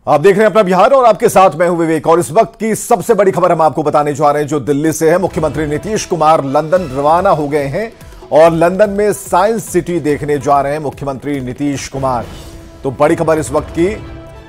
आप देख रहे हैं अपना बिहार और आपके साथ मैं हूं विवेक। और इस वक्त की सबसे बड़ी खबर हम आपको बताने जा रहे हैं जो दिल्ली से है। मुख्यमंत्री नीतीश कुमार लंदन रवाना हो गए हैं और लंदन में साइंस सिटी देखने जा रहे हैं मुख्यमंत्री नीतीश कुमार। तो बड़ी खबर इस वक्त की,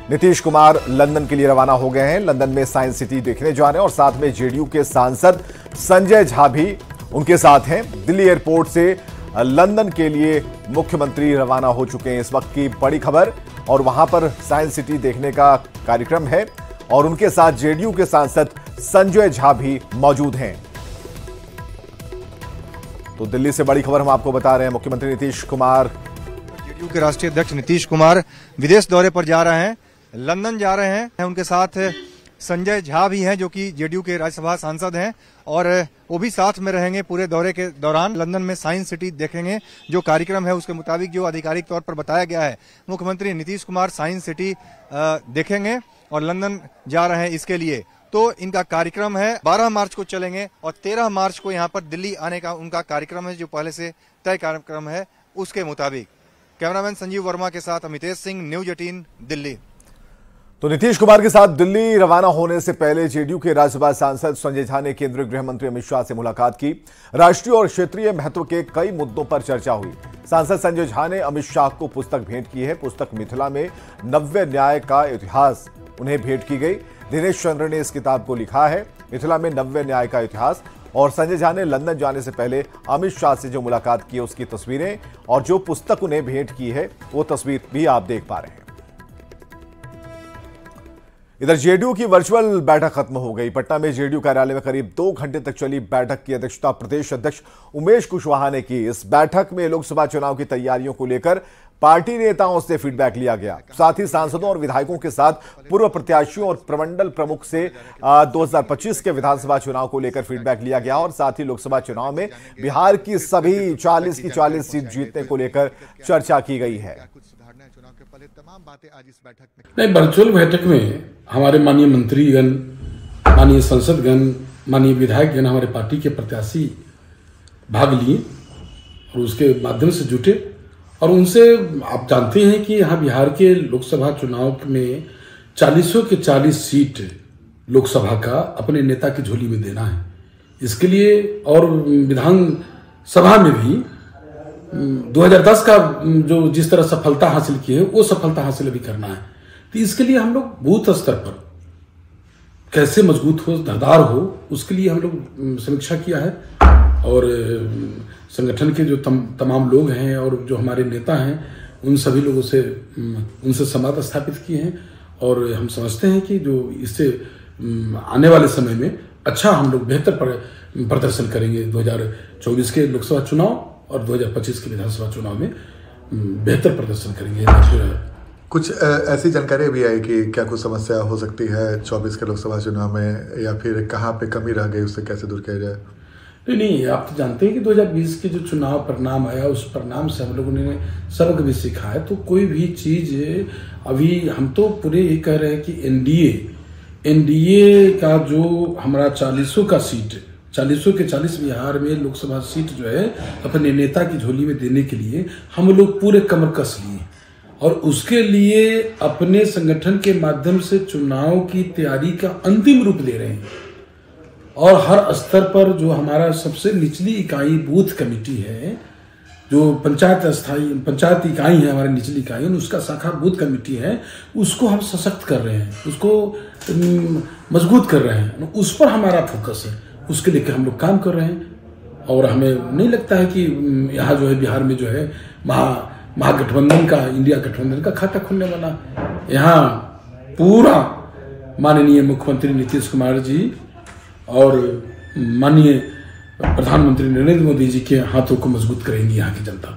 नीतीश कुमार लंदन के लिए रवाना हो गए हैं, लंदन में साइंस सिटी देखने जा रहे हैं और साथ में जेडीयू के सांसद संजय झा भी उनके साथ हैं। दिल्ली एयरपोर्ट से लंदन के लिए मुख्यमंत्री रवाना हो चुके हैं। इस वक्त की बड़ी खबर, और वहां पर साइंस सिटी देखने का कार्यक्रम है और उनके साथ जेडीयू के सांसद संजय झा भी मौजूद हैं। तो दिल्ली से बड़ी खबर हम आपको बता रहे हैं। मुख्यमंत्री नीतीश कुमार, जेडीयू के राष्ट्रीय अध्यक्ष नीतीश कुमार विदेश दौरे पर जा रहे हैं, लंदन जा रहे हैं। उनके साथ संजय झा भी हैं जो कि जेडीयू के राज्यसभा सांसद हैं और वो भी साथ में रहेंगे पूरे दौरे के दौरान। लंदन में साइंस सिटी देखेंगे। जो कार्यक्रम है उसके मुताबिक जो आधिकारिक तौर पर बताया गया है, मुख्यमंत्री नीतीश कुमार साइंस सिटी देखेंगे और लंदन जा रहे हैं इसके लिए। तो इनका कार्यक्रम है 12 मार्च को चलेंगे और 13 मार्च को यहाँ पर दिल्ली आने का उनका कार्यक्रम है, जो पहले से तय कार्यक्रम है उसके मुताबिक। कैमरामैन संजीव वर्मा के साथ अमितेश सिंह, न्यूज 18 दिल्ली। तो नीतीश कुमार के साथ दिल्ली रवाना होने से पहले जेडीयू के राज्यसभा सांसद संजय झा ने केंद्रीय गृह मंत्री अमित शाह से मुलाकात की। राष्ट्रीय और क्षेत्रीय महत्व के कई मुद्दों पर चर्चा हुई। सांसद संजय झा ने अमित शाह को पुस्तक भेंट की है। पुस्तक मिथिला में नव्य न्याय का इतिहास उन्हें भेंट की गई। दिनेश चंद्र ने इस किताब को लिखा है, मिथिला में नव्य न्याय का इतिहास। और संजय झा ने लंदन जाने से पहले अमित शाह से जो मुलाकात की है उसकी तस्वीरें और जो पुस्तक उन्हें भेंट की है वो तस्वीर भी आप देख पा रहे हैं। इधर जेडीयू की वर्चुअल बैठक खत्म हो गई। पटना में जेडीयू कार्यालय में करीब 2 घंटे तक चली बैठक की अध्यक्षता प्रदेश अध्यक्ष उमेश कुशवाहा ने की। इस बैठक में लोकसभा चुनाव की तैयारियों को लेकर पार्टी नेताओं से फीडबैक लिया गया। साथ ही सांसदों और विधायकों के साथ पूर्व प्रत्याशियों और प्रमंडल प्रमुख से 2025 के विधानसभा चुनाव को लेकर फीडबैक लिया गया और साथ ही लोकसभा चुनाव में बिहार की सभी 40 की 40 सीट जीतने को लेकर चर्चा की गई है। नहीं, वर्चुअल बैठक में हमारे माननीय मंत्रीगण, माननीय संसदगण, माननीय विधायकगण, हमारे पार्टी के प्रत्याशी भाग लिए और उसके माध्यम से जुटे। और उनसे आप जानते हैं कि यहाँ बिहार के लोकसभा चुनाव में 40 के 40 सीट लोकसभा का अपने नेता की झोली में देना है। इसके लिए और विधानसभा में भी 2010 का जो जिस तरह सफलता हासिल की है वो सफलता हासिल भी करना है। तो इसके लिए हम लोग बूथ स्तर पर कैसे मजबूत हो, धारदार हो, उसके लिए हम लोग समीक्षा किया है। और संगठन के जो तमाम लोग हैं और जो हमारे नेता हैं उन सभी लोगों से उनसे संवाद स्थापित किए हैं। और हम समझते हैं कि जो इससे आने वाले समय में अच्छा हम लोग बेहतर प्रदर्शन करेंगे। 2024 के लोकसभा चुनाव और 2025 के विधानसभा चुनाव में बेहतर प्रदर्शन करेंगे। कुछ ऐसी जानकारी भी आई कि क्या कुछ समस्या हो सकती है 24 के लोकसभा चुनाव में, या फिर कहाँ पे कमी रह गई, उससे कैसे दूर किया जाए? नहीं, आप तो जानते हैं कि 2020 के जो चुनाव परिणाम आया उस परिणाम से हम लोगों ने सबक भी सीखा है। तो कोई भी चीज अभी हम तो पूरे ये कह रहे हैं कि एनडीए का जो हमारा 40 का सीट, 40 के 40 बिहार में लोकसभा सीट जो है अपने नेता की झोली में देने के लिए हम लोग पूरे कमर कस लिए और उसके लिए अपने संगठन के माध्यम से चुनाव की तैयारी का अंतिम रूप दे रहे हैं। और हर स्तर पर जो हमारा सबसे निचली इकाई बूथ कमेटी है, जो पंचायत इकाई है, हमारी निचली इकाई, उसका शाखा बूथ कमेटी है, उसको हम सशक्त कर रहे हैं, उसको मजबूत कर रहे हैं। उस पर हमारा फोकस है, उसके लिए हम लोग काम कर रहे हैं। और हमें नहीं लगता है कि यहाँ जो है बिहार में जो है महागठबंधन का, इंडिया गठबंधन का खाता खुलने वाला। यहाँ पूरा माननीय मुख्यमंत्री नीतीश कुमार जी और माननीय प्रधानमंत्री नरेंद्र मोदी जी के हाथों को मजबूत करेंगी यहाँ की जनता।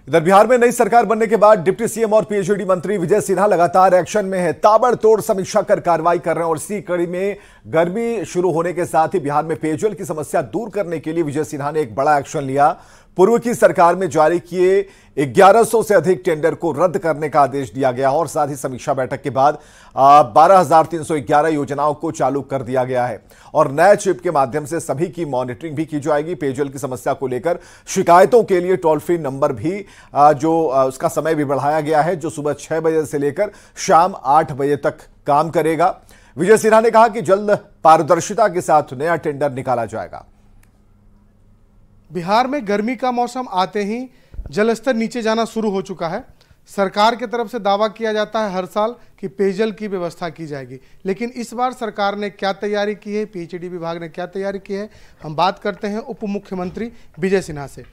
इधर बिहार में नई सरकार बनने के बाद डिप्टी सीएम और पीएचईडी मंत्री विजय सिन्हा लगातार एक्शन में है, ताबड़तोड़ समीक्षा कर कार्रवाई कर रहे हैं। और इसी कड़ी में गर्मी शुरू होने के साथ ही बिहार में पेयजल की समस्या दूर करने के लिए विजय सिन्हा ने एक बड़ा एक्शन लिया। पूर्व की सरकार में जारी किए 1100 से अधिक टेंडर को रद्द करने का आदेश दिया गया और साथ ही समीक्षा बैठक के बाद 12,311 योजनाओं को चालू कर दिया गया है और नए चिप के माध्यम से सभी की मॉनिटरिंग भी की जाएगी। पेयजल की समस्या को लेकर शिकायतों के लिए टोल फ्री नंबर भी उसका समय भी बढ़ाया गया है, जो सुबह 6 बजे से लेकर शाम 8 बजे तक काम करेगा। विजय सिन्हा ने कहा कि जल्द पारदर्शिता के साथ नया टेंडर निकाला जाएगा। बिहार में गर्मी का मौसम आते ही जलस्तर नीचे जाना शुरू हो चुका है। सरकार की तरफ से दावा किया जाता है हर साल कि पेयजल की व्यवस्था की जाएगी, लेकिन इस बार सरकार ने क्या तैयारी की है, पीएचईडी विभाग ने क्या तैयारी की है, हम बात करते हैं उप मुख्यमंत्री विजय सिन्हा से।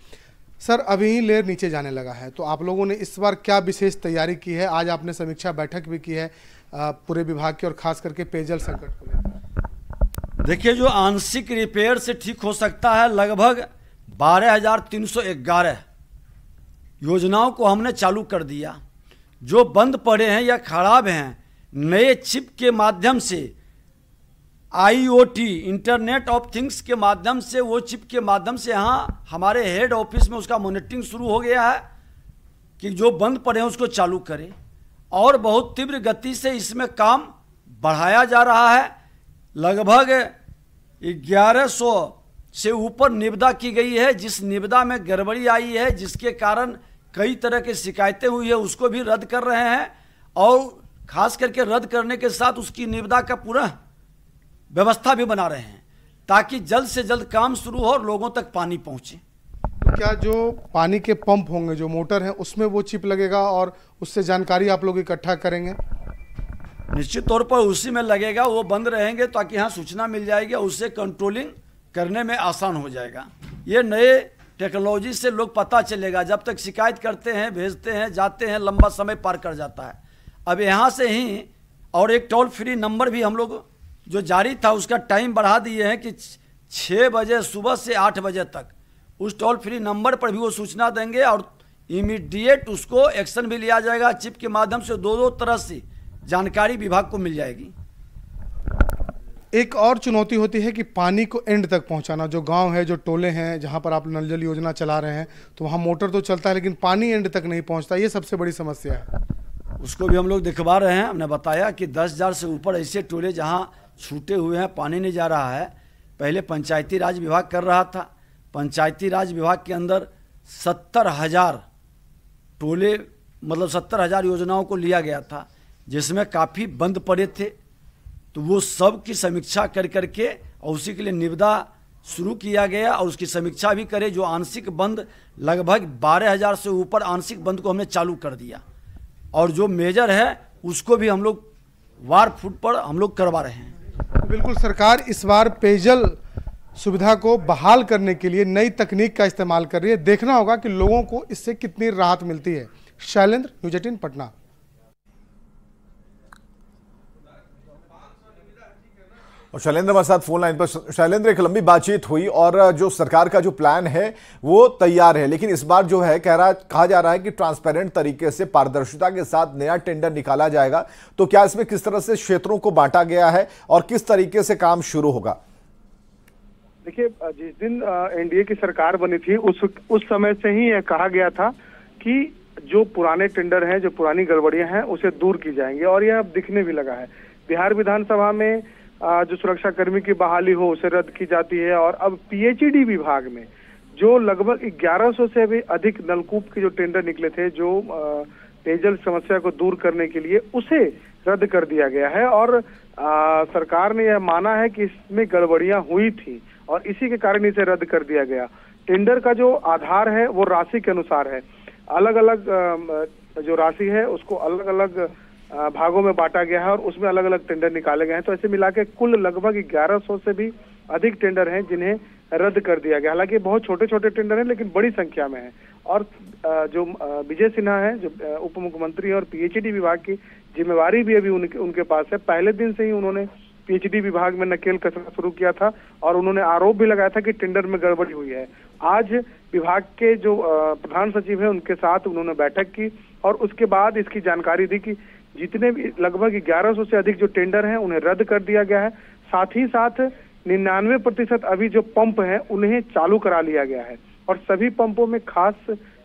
सर, अभी ही लेयर नीचे जाने लगा है, तो आप लोगों ने इस बार क्या विशेष तैयारी की है? आज आपने समीक्षा बैठक भी की है पूरे विभाग की और खास करके पेयजल संकट को लेकर। देखिए, जो आंशिक रिपेयर से ठीक हो सकता है, लगभग 12,311 योजनाओं को हमने चालू कर दिया। जो बंद पड़े हैं या खराब हैं, नए चिप के माध्यम से, IoT इंटरनेट ऑफ थिंग्स के माध्यम से, वो चिप के माध्यम से यहाँ हमारे हेड ऑफिस में उसका मॉनिटरिंग शुरू हो गया है कि जो बंद पड़े हैं उसको चालू करें और बहुत तीव्र गति से इसमें काम बढ़ाया जा रहा है। लगभग 1100 से ऊपर निविदा की गई है। जिस निविदा में गड़बड़ी आई है, जिसके कारण कई तरह की शिकायतें हुई है, उसको भी रद्द कर रहे हैं और खास करके रद्द करने के साथ उसकी निविदा का पूरा व्यवस्था भी बना रहे हैं ताकि जल्द से जल्द काम शुरू हो और लोगों तक पानी पहुंचे। तो क्या जो पानी के पंप होंगे, जो मोटर है, उसमें वो चिप लगेगा और उससे जानकारी आप लोग इकट्ठा करेंगे? निश्चित तौर पर उसी में लगेगा, वो बंद रहेंगे ताकि यहाँ सूचना मिल जाएगी और उससे कंट्रोलिंग करने में आसान हो जाएगा। ये नए टेक्नोलॉजी से लोग पता चलेगा। जब तक शिकायत करते हैं, भेजते हैं, जाते हैं, लंबा समय पार कर जाता है। अब यहाँ से ही और एक टोल फ्री नंबर भी हम लोग जो जारी था उसका टाइम बढ़ा दिए हैं कि 6 बजे सुबह से 8 बजे तक उस टोल फ्री नंबर पर भी वो सूचना देंगे और इमीडिएट उसको एक्शन भी लिया जाएगा। चिप के माध्यम से दो तरह से जानकारी विभाग को मिल जाएगी। एक और चुनौती होती है कि पानी को एंड तक पहुंचाना। जो गांव है, जो टोले हैं, जहां पर आप नल जल योजना चला रहे हैं, तो वहां मोटर तो चलता है लेकिन पानी एंड तक नहीं पहुंचता। ये सबसे बड़ी समस्या है। उसको भी हम लोग दिखवा रहे हैं। हमने बताया कि 10,000 से ऊपर ऐसे टोले जहां छूटे हुए हैं, पानी नहीं जा रहा है। पहले पंचायती राज विभाग कर रहा था। पंचायती राज विभाग के अंदर 70,000 टोले, मतलब 70,000 योजनाओं को लिया गया था, जिसमें काफ़ी बंद पड़े थे। तो वो सब की समीक्षा कर करके और उसी के लिए निविदा शुरू किया गया और उसकी समीक्षा भी करे। जो आंशिक बंद, लगभग 12,000 से ऊपर आंशिक बंद को हमने चालू कर दिया और जो मेजर है उसको भी हम लोग वार फुट पर हम लोग करवा रहे हैं। बिल्कुल, सरकार इस बार पेयजल सुविधा को बहाल करने के लिए नई तकनीक का इस्तेमाल कर रही है। देखना होगा कि लोगों को इससे कितनी राहत मिलती है। शैलेंद्र, न्यूज़ 18 पटना। और शैलेंद्र हमारे साथ फोन लाइन पर। शैलेंद्र, एक लंबी बातचीत हुई और जो सरकार का जो प्लान है वो तैयार है, लेकिन इस बार जो है कहा जा रहा है कि ट्रांसपेरेंट तरीके से, पारदर्शिता के साथ नया टेंडर निकाला जाएगा। तो क्या इसमें किस तरह से क्षेत्रों को बांटा गया है और किस तरीके से काम शुरू होगा? देखिए, जिस दिन एनडीए की सरकार बनी थी उस समय से ही यह कहा गया था कि जो पुराने टेंडर हैं, जो पुरानी गड़बड़ियां हैं, उसे दूर की जाएंगी और यह अब दिखने भी लगा है। बिहार विधानसभा में जो सुरक्षा कर्मी की बहाली हो उसे रद्द की जाती है और अब पीएचईडी विभाग में जो लगभग 1100 से भी अधिक नलकूप के जो टेंडर निकले थे, जो पेयजल समस्या को दूर करने के लिए, उसे रद्द कर दिया गया है और सरकार ने यह माना है कि इसमें गड़बड़ियां हुई थी और इसी के कारण इसे रद्द कर दिया गया। टेंडर का जो आधार है वो राशि के अनुसार है। अलग अलग जो राशि है उसको अलग अलग भागों में बांटा गया है और उसमें अलग अलग टेंडर निकाले गए हैं। तो ऐसे मिला के कुल लगभग 1100 से भी अधिक टेंडर हैं जिन्हें रद्द कर दिया गया। हालांकि बहुत छोटे छोटे टेंडर हैं लेकिन बड़ी संख्या में है। और जो विजय सिन्हा है, जो उप मुख्यमंत्री और पीएचईडी विभाग की जिम्मेवारी भी अभी उनके पास है। पहले दिन से ही उन्होंने पीएचईडी विभाग में नकेल कसना शुरू किया था और उन्होंने आरोप भी लगाया था कि टेंडर में गड़बड़ी हुई है। आज विभाग के जो प्रधान सचिव है उनके साथ उन्होंने बैठक की और उसके बाद इसकी जानकारी दी कि जितने भी लगभग 1100 से अधिक जो टेंडर हैं उन्हें रद्द कर दिया गया है। साथ ही साथ 99% अभी जो पंप हैं उन्हें चालू करा लिया गया है। और सभी पंपों में खास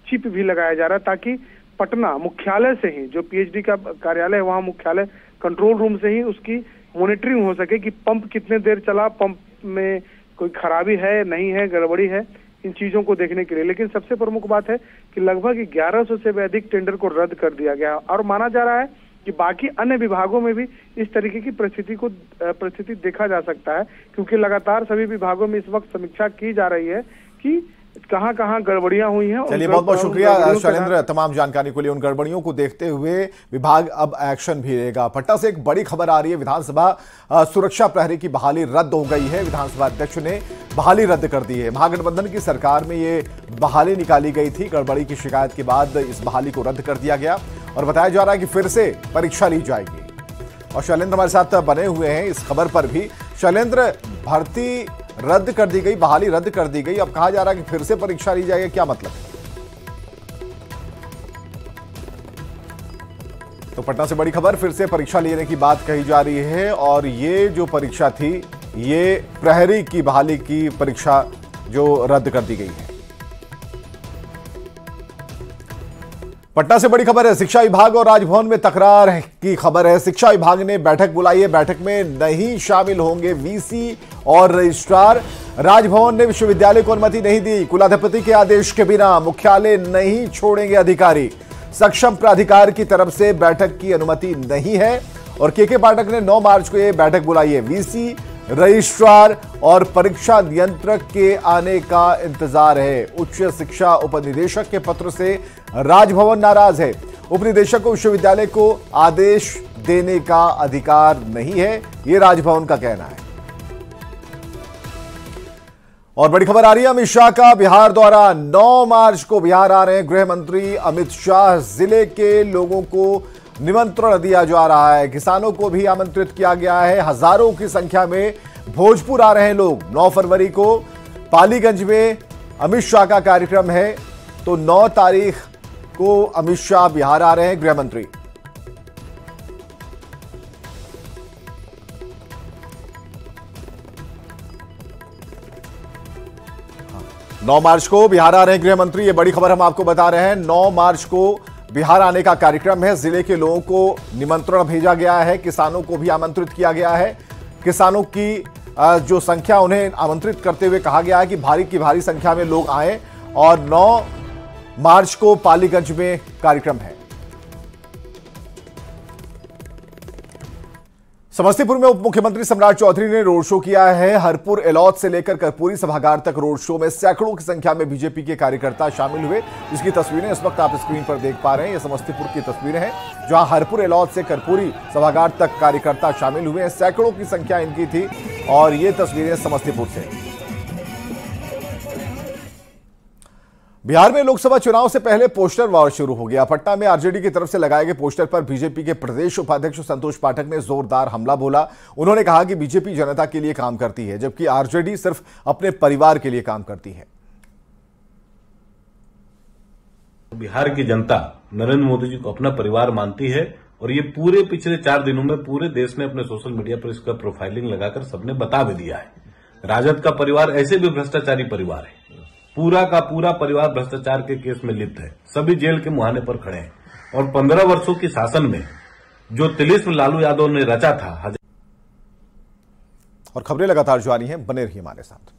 चिप भी लगाया जा रहा है ताकि पटना मुख्यालय से ही, जो पीएचडी का कार्यालय है वहाँ मुख्यालय कंट्रोल रूम से ही उसकी मॉनिटरिंग हो सके कि पंप कितने देर चला, पंप में कोई खराबी है नहीं है, गड़बड़ी है, इन चीजों को देखने के लिए। लेकिन सबसे प्रमुख बात है कि लगभग 1100 से भी अधिक टेंडर को रद्द कर दिया गया और माना जा रहा है कि बाकी अन्य विभागों में भी इस तरीके की परिस्थिति देखा जा सकता है, क्योंकि लगातार सभी विभागों में इस वक्त समीक्षा की जा रही है कि कहां कहां गड़बड़ियां हुई हैं। चलिए, बहुत बहुत शुक्रिया शैलेंद्र तमाम जानकारी के लिए। उन गड़बड़ियों को देखते हुए विभाग अब एक्शन भी लेगा। पटना से एक बड़ी खबर आ रही है, विधानसभा सुरक्षा प्रहरी की बहाली रद्द हो गई है। विधानसभा अध्यक्ष ने बहाली रद्द कर दी है। महागठबंधन की सरकार में ये बहाली निकाली गई थी, गड़बड़ी की शिकायत के बाद इस बहाली को रद्द कर दिया गया और बताया जा रहा है कि फिर से परीक्षा ली जाएगी। और शैलेंद्र हमारे साथ बने हुए हैं इस खबर पर भी। शैलेंद्र, भर्ती रद्द कर दी गई, बहाली रद्द कर दी गई, अब कहा जा रहा है कि फिर से परीक्षा ली जाएगी, क्या मतलब? तो पटना से बड़ी खबर, फिर से परीक्षा लेने की बात कही जा रही है और ये जो परीक्षा थी ये प्रहरी की बहाली की परीक्षा जो रद्द कर दी गई है। पटना से बड़ी खबर है, शिक्षा विभाग और राजभवन में तकरार की खबर है। शिक्षा विभाग ने बैठक बुलाई है, बैठक में नहीं शामिल होंगे वीसी और रजिस्ट्रार। राजभवन ने विश्वविद्यालय को अनुमति नहीं दी, कुलाधिपति के आदेश के बिना मुख्यालय नहीं छोड़ेंगे अधिकारी। सक्षम प्राधिकार की तरफ से बैठक की अनुमति नहीं है और के पाठक ने 9 मार्च को यह बैठक बुलाई है। वीसी, रजिस्ट्रार और परीक्षा नियंत्रक के आने का इंतजार है। उच्च शिक्षा उपनिदेशक के पत्र से राजभवन नाराज है। उपनिदेशक को विश्वविद्यालय को आदेश देने का अधिकार नहीं है, यह राजभवन का कहना है। और बड़ी खबर आ रही है अमित शाह का बिहार दौरा। 9 मार्च को बिहार आ रहे हैं गृह मंत्री अमित शाह। जिले के लोगों को निमंत्रण दिया जा रहा है, किसानों को भी आमंत्रित किया गया है। हजारों की संख्या में भोजपुर आ रहे हैं लोग। 9 फरवरी को पालीगंज में अमित शाह का कार्यक्रम है, तो 9 तारीख को अमित शाह बिहार आ रहे हैं गृह मंत्री। 9 मार्च को बिहार आ रहे हैं गृह मंत्री, ये बड़ी खबर हम आपको बता रहे हैं। 9 मार्च को बिहार आने का कार्यक्रम है। जिले के लोगों को निमंत्रण भेजा गया है, किसानों को भी आमंत्रित किया गया है। किसानों की जो संख्या, उन्हें आमंत्रित करते हुए कहा गया है कि भारी संख्या में लोग आए और 9 मार्च को पालीगंज में कार्यक्रम है। समस्तीपुर में उप मुख्यमंत्री सम्राट चौधरी ने रोड शो किया है। हरपुर एलौथ से लेकर कर्पूरी सभागार तक रोड शो में सैकड़ों की संख्या में बीजेपी के कार्यकर्ता शामिल हुए। इसकी तस्वीरें इस वक्त आप स्क्रीन पर देख पा रहे हैं। ये समस्तीपुर की तस्वीरें हैं जहां हरपुर एलौथ से कर्पूरी सभागार तक कार्यकर्ता शामिल हुए हैं। सैकड़ों की संख्या इनकी थी और ये तस्वीरें समस्तीपुर से। बिहार में लोकसभा चुनाव से पहले पोस्टर वॉर शुरू हो गया। पटना में आरजेडी की तरफ से लगाए गए पोस्टर पर बीजेपी के प्रदेश उपाध्यक्ष संतोष पाठक ने जोरदार हमला बोला। उन्होंने कहा कि बीजेपी जनता के लिए काम करती है, जबकि आरजेडी सिर्फ अपने परिवार के लिए काम करती है। बिहार की जनता नरेंद्र मोदी जी को अपना परिवार मानती है और ये पूरे पिछले 4 दिनों में पूरे देश में अपने सोशल मीडिया पर इसका प्रोफाइलिंग लगाकर सबने बता भी दिया है। राजद का परिवार ऐसे भी भ्रष्टाचारी परिवार है, पूरा का पूरा परिवार भ्रष्टाचार के केस में लिप्त है, सभी जेल के मुहाने पर खड़े हैं और 15 वर्षों की शासन में जो तिलिस्म लालू यादव ने रचा था। और खबरें लगातार जारी हैं, बने रहिए हमारे साथ।